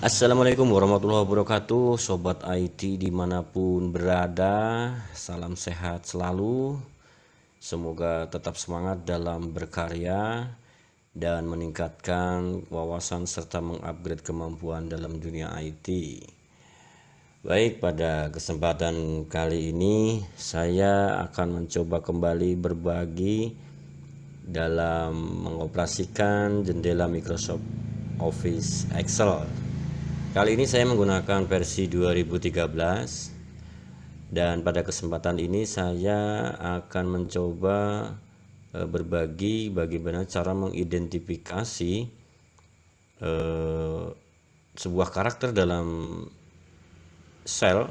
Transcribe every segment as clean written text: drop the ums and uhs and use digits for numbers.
Assalamualaikum warahmatullahi wabarakatuh, Sobat IT dimanapun berada. Salam sehat selalu. Semoga tetap semangat dalam berkarya dan meningkatkan wawasan serta mengupgrade kemampuan dalam dunia IT. Baik, pada kesempatan kali ini saya akan mencoba kembali berbagi dalam mengoperasikan jendela Microsoft Office Excel. Kali ini saya menggunakan versi 2013 dan pada kesempatan ini saya akan mencoba berbagi bagaimana cara mengidentifikasi sebuah karakter dalam sel,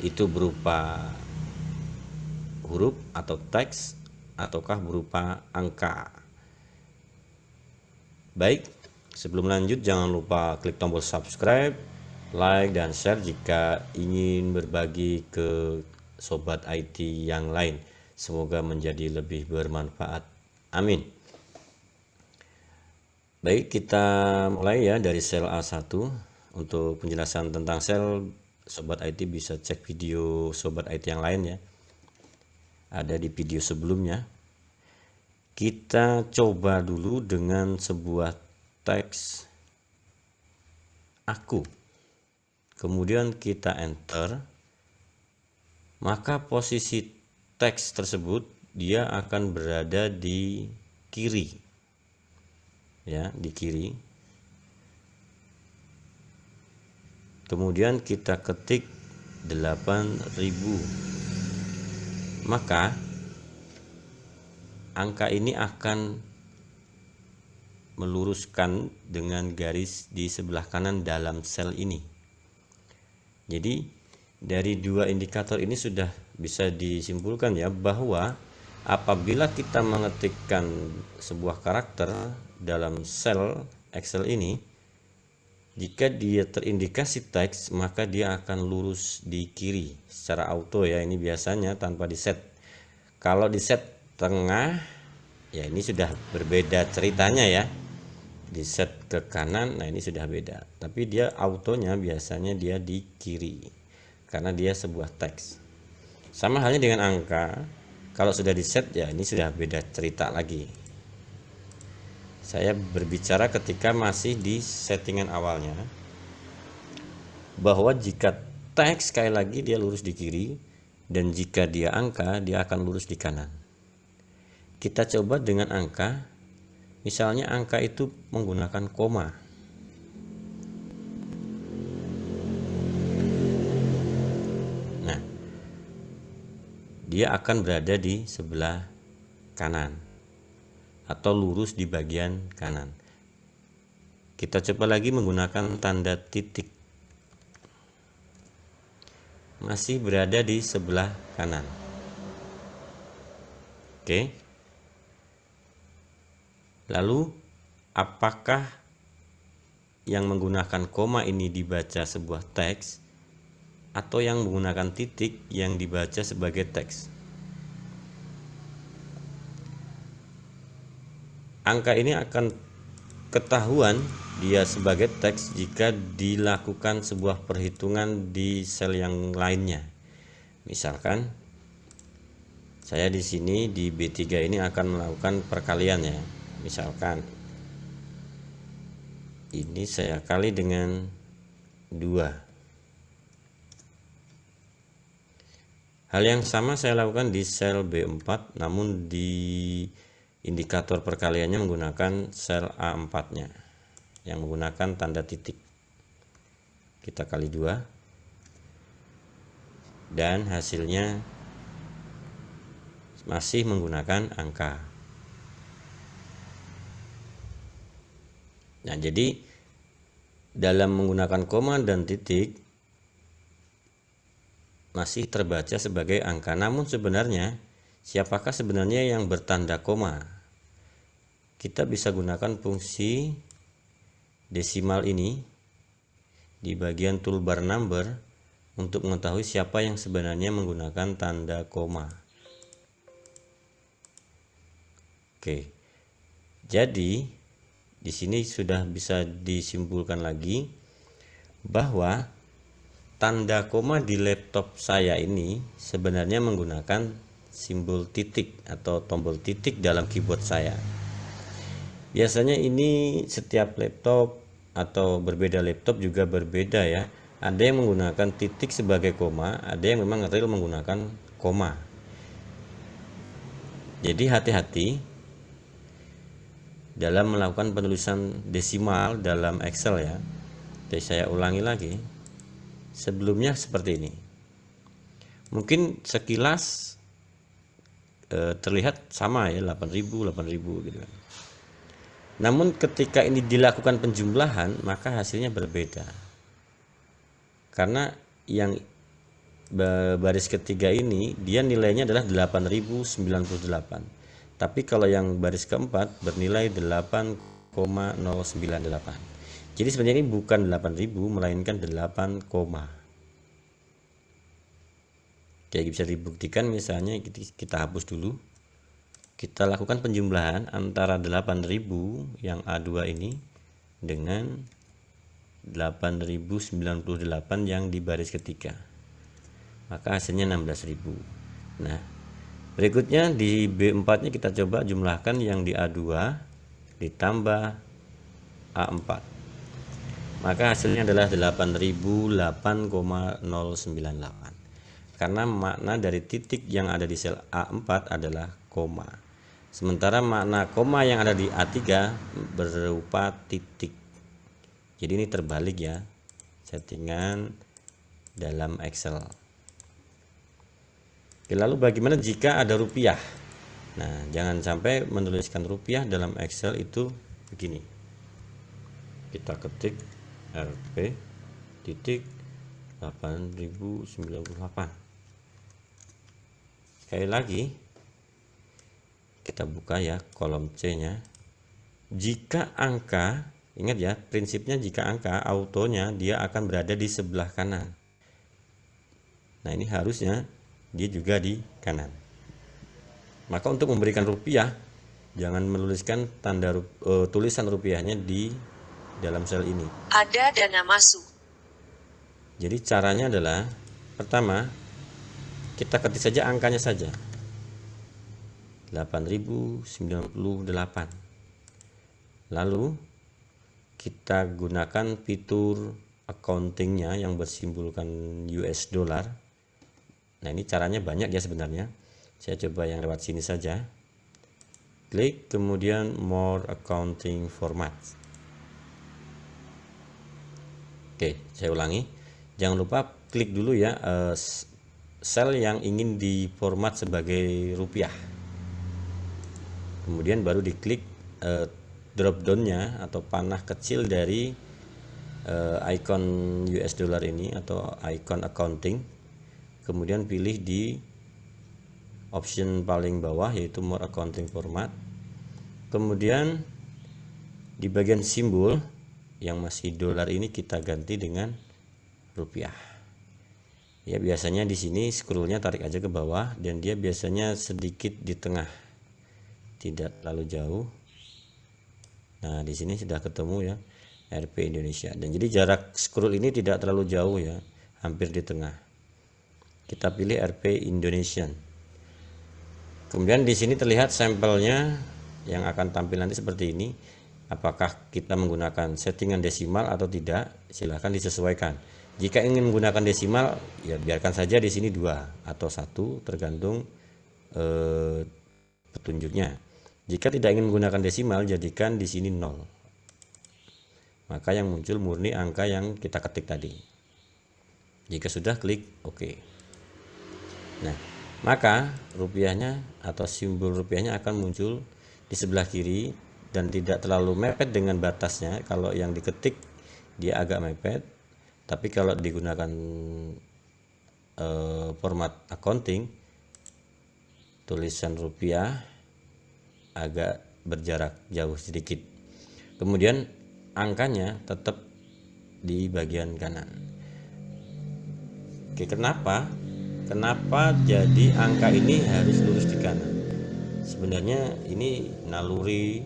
itu berupa huruf atau teks ataukah berupa angka. Baik, sebelum lanjut jangan lupa klik tombol subscribe, like, dan share jika ingin berbagi ke sobat IT yang lain. Semoga menjadi lebih bermanfaat. Amin. Baik, kita mulai ya dari sel A1. Untuk penjelasan tentang sel, sobat IT bisa cek video sobat IT yang lain ya. Ada di video sebelumnya. Kita coba dulu dengan sebuah teks aku, kemudian kita enter, maka posisi teks tersebut dia akan berada di kiri ya, di kiri. Kemudian kita ketik 8000, maka angka ini akan meluruskan dengan garis di sebelah kanan dalam sel ini. Jadi dari dua indikator ini sudah bisa disimpulkan ya bahwa apabila kita mengetikkan sebuah karakter dalam sel Excel ini, jika dia terindikasi teks maka dia akan lurus di kiri secara auto ya, ini biasanya tanpa di set. Kalau di set tengah ya ini sudah berbeda ceritanya ya, di set ke kanan, nah ini sudah beda. Tapi dia autonya biasanya dia di kiri karena dia sebuah teks. Sama halnya dengan angka, kalau sudah di set ya ini sudah beda cerita lagi. Saya berbicara ketika masih di settingan awalnya, bahwa jika teks sekali lagi dia lurus di kiri, dan jika dia angka dia akan lurus di kanan. Kita coba dengan angka. Misalnya angka itu menggunakan koma. Nah, dia akan berada di sebelah kanan atau lurus di bagian kanan. Kita coba lagi menggunakan tanda titik. Masih berada di sebelah kanan. Oke. Lalu apakah yang menggunakan koma ini dibaca sebuah teks atau yang menggunakan titik yang dibaca sebagai teks? Angka ini akan ketahuan dia sebagai teks jika dilakukan sebuah perhitungan di sel yang lainnya. Misalkan saya di sini di B3 ini akan melakukan perkalian ya. Misalkan ini saya kali dengan 2. Hal yang sama saya lakukan di sel B4, namun di indikator perkaliannya menggunakan sel A4-nya yang menggunakan tanda titik. Kita kali 2 dan hasilnya masih menggunakan angka. Nah, jadi dalam menggunakan koma dan titik masih terbaca sebagai angka. Namun sebenarnya siapakah sebenarnya yang bertanda koma? Kita bisa gunakan fungsi desimal ini di bagian toolbar number untuk mengetahui siapa yang sebenarnya menggunakan tanda koma. Oke. Jadi di sini sudah bisa disimpulkan lagi bahwa tanda koma di laptop saya ini sebenarnya menggunakan simbol titik atau tombol titik dalam keyboard saya. Biasanya ini setiap laptop atau berbeda laptop juga berbeda ya. Ada yang menggunakan titik sebagai koma, ada yang memang real menggunakan koma. Jadi hati-hati dalam melakukan penulisan desimal dalam Excel ya. Jadi saya ulangi lagi. Sebelumnya seperti ini. Mungkin sekilas terlihat sama ya, 8000 gitu kan. Namun ketika ini dilakukan penjumlahan maka hasilnya berbeda. Karena yang baris ketiga ini dia nilainya adalah 8098. Tapi kalau yang baris keempat bernilai 8,098. Jadi sebenarnya ini bukan 8000 melainkan 8, kayak bisa dibuktikan. Misalnya kita hapus dulu. Kita lakukan penjumlahan antara 8000 yang A2 ini dengan 8098 yang di baris ketiga. Maka hasilnya 16000. Nah, berikutnya di B4 nya kita coba jumlahkan yang di A2 ditambah A4. Maka hasilnya adalah 8008,098. Karena makna dari titik yang ada di sel A4 adalah koma. Sementara makna koma yang ada di A3 berupa titik. Jadi ini terbalik ya settingan dalam Excel. Oke, lalu bagaimana jika ada rupiah? Nah, jangan sampai menuliskan rupiah dalam Excel itu begini. Kita ketik Rp titik 8098. Sekali lagi kita buka ya kolom C nya. Jika angka, ingat ya prinsipnya, jika angka autonya dia akan berada di sebelah kanan. Nah ini harusnya dia juga di kanan. Maka untuk memberikan rupiah jangan menuliskan tanda tulisan rupiahnya di dalam sel ini. Ada dana masuk. Jadi caranya adalah pertama kita ketik saja angkanya saja 8098. Lalu kita gunakan fitur accountingnya yang bersimbolkan US dollar. Nah ini caranya banyak ya sebenarnya. Saya coba yang lewat sini saja. Klik kemudian more accounting format. Oke, saya ulangi. Jangan lupa klik dulu ya sel yang ingin diformat sebagai rupiah. Kemudian baru diklik drop down-nya atau panah kecil dari icon US dollar ini atau icon accounting. Kemudian pilih di option paling bawah yaitu more accounting format. Kemudian di bagian simbol yang masih dolar ini kita ganti dengan rupiah. Ya biasanya di sini scrollnya tarik aja ke bawah dan dia biasanya sedikit di tengah, tidak terlalu jauh. Nah di sini sudah ketemu ya Rp Indonesia, dan jadi jarak scroll ini tidak terlalu jauh ya, hampir di tengah. Kita pilih Rp Indonesian. Kemudian di sini terlihat sampelnya yang akan tampil nanti seperti ini. Apakah kita menggunakan settingan desimal atau tidak, silahkan disesuaikan. Jika ingin menggunakan desimal ya biarkan saja di sini 2 atau 1 tergantung petunjuknya. Jika tidak ingin menggunakan desimal, jadikan di sini 0. Maka yang muncul murni angka yang kita ketik tadi. Jika sudah, klik OK. Nah, maka rupiahnya atau simbol rupiahnya akan muncul di sebelah kiri dan tidak terlalu mepet dengan batasnya. Kalau yang diketik dia agak mepet, tapi kalau digunakan format accounting, tulisan rupiah agak berjarak jauh sedikit. Kemudian angkanya tetap di bagian kanan. Oke, kenapa jadi angka ini harus lurus di kanan? Sebenarnya ini naluri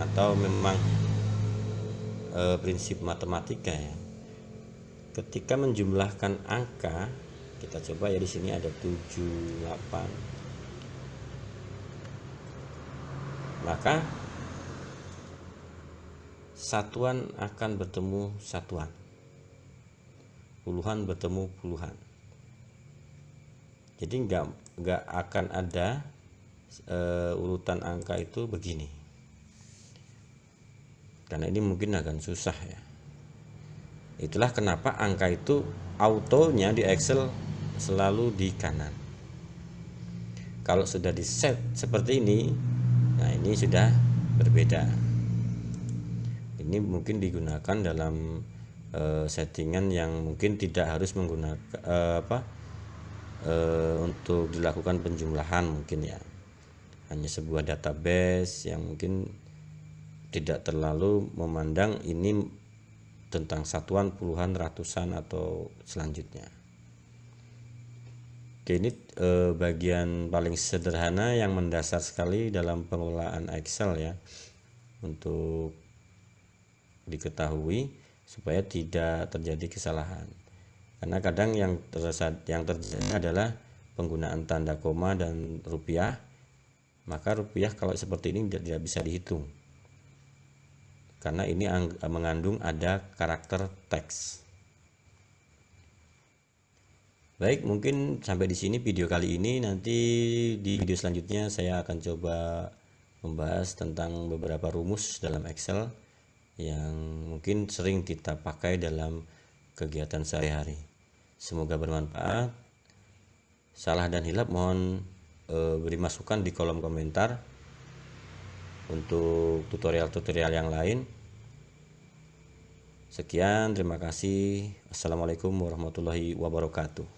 atau memang prinsip matematika ya. Ketika menjumlahkan angka, kita coba ya, di sini ada 7, 8. Maka satuan akan bertemu satuan, puluhan bertemu puluhan. Jadi nggak akan ada urutan angka itu begini, karena ini mungkin akan susah ya. Itulah kenapa angka itu autonya di Excel selalu di kanan. Kalau sudah di set seperti ini, nah ini sudah berbeda. Ini mungkin digunakan dalam settingan yang mungkin tidak harus menggunakan untuk dilakukan penjumlahan mungkin ya. Hanya sebuah database yang mungkin tidak terlalu memandang ini tentang satuan, puluhan, ratusan atau selanjutnya. Oke, ini bagian paling sederhana yang mendasar sekali dalam pengelolaan Excel ya, untuk diketahui supaya tidak terjadi kesalahan. Karena kadang yang terjadi adalah penggunaan tanda koma dan rupiah. Maka rupiah kalau seperti ini tidak bisa dihitung, karena ini mengandung ada karakter teks. Baik, mungkin sampai di sini video kali ini. Nanti di video selanjutnya saya akan coba membahas tentang beberapa rumus dalam Excel yang mungkin sering kita pakai dalam kegiatan sehari-hari. Semoga bermanfaat. Salah dan hilap mohon beri masukan di kolom komentar untuk tutorial-tutorial yang lain. Sekian, terima kasih. Assalamualaikum warahmatullahi wabarakatuh.